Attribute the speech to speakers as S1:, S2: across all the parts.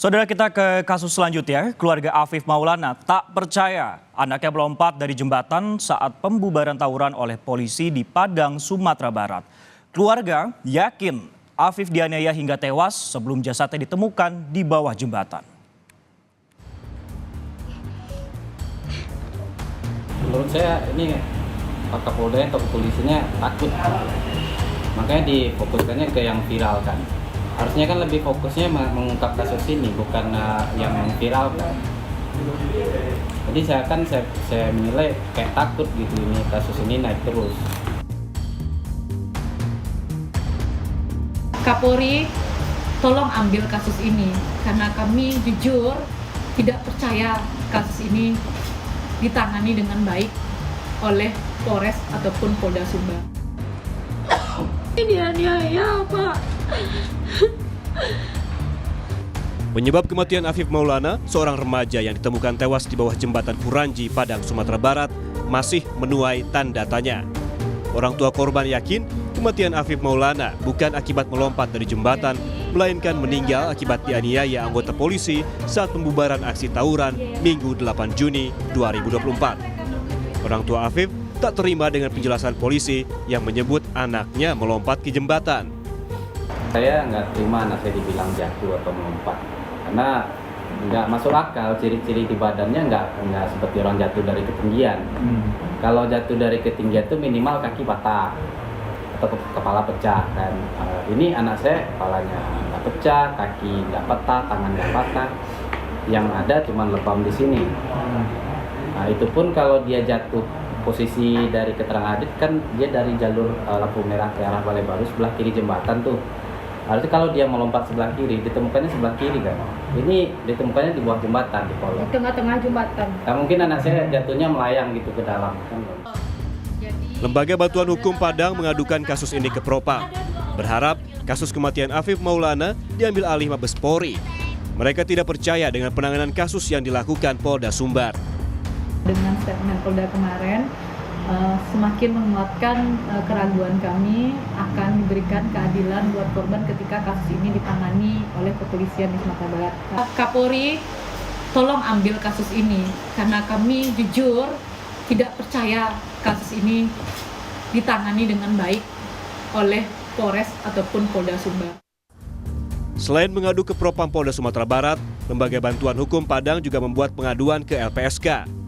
S1: Saudara, kita ke kasus selanjutnya. Keluarga Afif Maulana tak percaya anaknya melompat dari jembatan saat pembubaran tawuran oleh polisi di Padang, Sumatera Barat. Keluarga yakin Afif dianiaya hingga tewas sebelum jasadnya ditemukan di bawah jembatan.
S2: Menurut saya ini Pak Kapolda atau polisinya takut, makanya difokuskannya ke yang viral kan. Harusnya kan lebih fokusnya mengungkap kasus ini, bukan yang memviralkan. Jadi saya menilai kayak takut gitu, ini kasus ini naik terus.
S3: Kapolri, tolong ambil kasus ini karena kami jujur tidak percaya kasus ini ditangani dengan baik oleh Polres ataupun Polda Sumbar.
S4: Ini aniaya, Pak.
S5: Penyebab kematian Afif Maulana, seorang remaja yang ditemukan tewas di bawah jembatan Furanji, Padang, Sumatera Barat, masih menuai tanda tanya. Orang tua korban yakin kematian Afif Maulana bukan akibat melompat dari jembatan, melainkan meninggal akibat dianiaya anggota polisi saat pembubaran aksi tawuran Minggu 8 Juni 2024. Orang tua Afif tak terima dengan penjelasan polisi yang menyebut anaknya melompat ke jembatan.
S2: Saya nggak terima anak saya dibilang jatuh atau melompat, karena nggak masuk akal. Ciri-ciri di badannya nggak seperti orang jatuh dari ketinggian. Kalau jatuh dari ketinggian itu minimal kaki patah atau kepala pecah kan. Ini anak saya kepalanya nggak pecah, kaki nggak patah, tangan nggak patah. Yang ada cuma lebam di sini. Nah, itu pun kalau dia jatuh posisi dari keterangan Adit kan dia dari jalur lampu merah ke arah Balai Baru sebelah kiri jembatan tuh. Harusnya kalau dia melompat sebelah kiri, ditemukannya sebelah kiri kan. Ini ditemukannya di bawah jembatan, di kolong.
S3: Di tengah-tengah jembatan.
S2: Nah, mungkin anak saya jatuhnya melayang gitu ke dalam.
S5: Lembaga Bantuan Hukum Padang mengadukan kasus ini ke Propam. Berharap kasus kematian Afif Maulana diambil alih Mabes Polri. Mereka tidak percaya dengan penanganan kasus yang dilakukan Polda Sumbar.
S3: Dengan statement Polda kemarin, semakin menguatkan keraguan kami akan diberikan keadilan buat korban ketika kasus ini ditangani oleh kepolisian di Sumatera Barat. Kapolri, tolong ambil kasus ini karena kami jujur tidak percaya kasus ini ditangani dengan baik oleh Polres ataupun Polda Sumbar.
S5: Selain mengadu ke Propam Polda Sumatera Barat, Lembaga Bantuan Hukum Padang juga membuat pengaduan ke LPSK.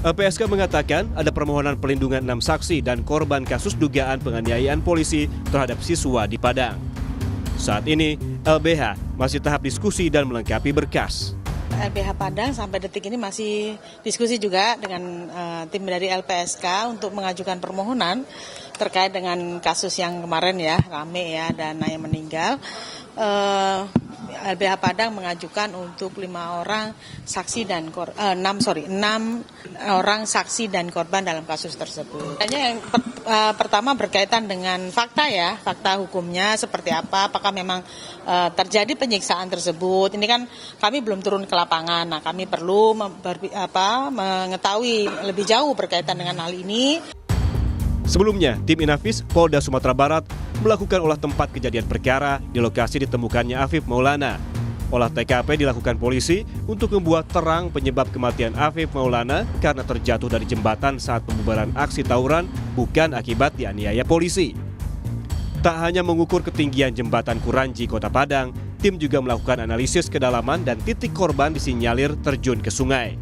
S5: LPSK mengatakan ada permohonan perlindungan 6 saksi dan korban kasus dugaan penganiayaan polisi terhadap siswa di Padang. Saat ini, LBH masih tahap diskusi dan melengkapi berkas.
S6: LBH Padang sampai detik ini masih diskusi juga dengan tim dari LPSK untuk mengajukan permohonan terkait dengan kasus yang kemarin ya, rame ya, dan yang meninggal. LBH Padang mengajukan untuk 6 orang saksi dan korban dalam kasus tersebut. Yang pertama berkaitan dengan fakta ya, fakta hukumnya seperti apa, apakah memang terjadi penyiksaan tersebut. Ini kan kami belum turun ke lapangan, nah kami perlu mengetahui lebih jauh berkaitan dengan hal ini.
S5: Sebelumnya, tim Inafis Polda Sumatera Barat melakukan olah tempat kejadian perkara di lokasi ditemukannya Afif Maulana. Olah TKP dilakukan polisi untuk membuat terang penyebab kematian Afif Maulana karena terjatuh dari jembatan saat pembubaran aksi tawuran, bukan akibat dianiaya polisi. Tak hanya mengukur ketinggian jembatan Furanji, Kota Padang, tim juga melakukan analisis kedalaman dan titik korban disinyalir terjun ke sungai.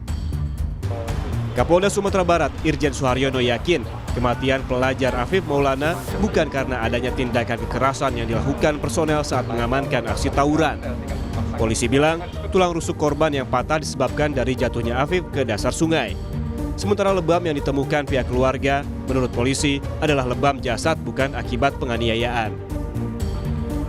S5: Kapolda Sumatera Barat, Irjen Suharyono yakin kematian pelajar Afif Maulana bukan karena adanya tindakan kekerasan yang dilakukan personel saat mengamankan aksi tawuran. Polisi bilang tulang rusuk korban yang patah disebabkan dari jatuhnya Afif ke dasar sungai. Sementara lebam yang ditemukan pihak keluarga, menurut polisi, adalah lebam jasad bukan akibat penganiayaan.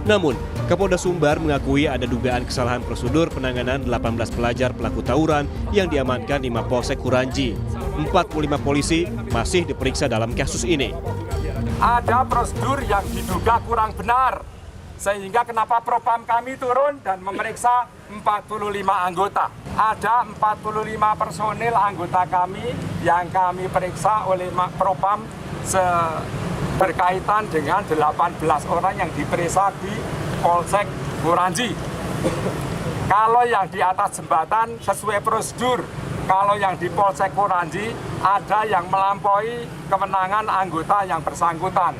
S5: Namun, Kapolda Sumbar mengakui ada dugaan kesalahan prosedur penanganan 18 pelajar pelaku tawuran yang diamankan di Mapolsek Furanji. 45 polisi masih diperiksa dalam kasus ini.
S7: Ada prosedur yang diduga kurang benar, sehingga kenapa Propam kami turun dan memeriksa 45 anggota. Ada 45 personil anggota kami yang kami periksa oleh Propam berkaitan dengan 18 orang yang diperiksa di Polsek Furanji. Kalau yang di atas jembatan sesuai prosedur. Kalau yang di Polsek Kuranji ada yang melampaui kewenangan anggota yang bersangkutan.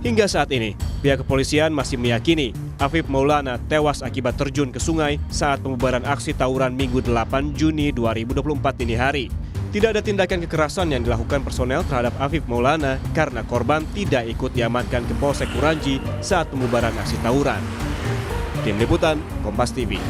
S5: Hingga saat ini, pihak kepolisian masih meyakini Afif Maulana tewas akibat terjun ke sungai saat pembubaran aksi tawuran Minggu 8 Juni 2024 dini hari. Tidak ada tindakan kekerasan yang dilakukan personel terhadap Afif Maulana karena korban tidak ikut diamankan ke Polsek Kuranji saat pembubaran aksi tawuran. Tim Liputan, Kompas TV.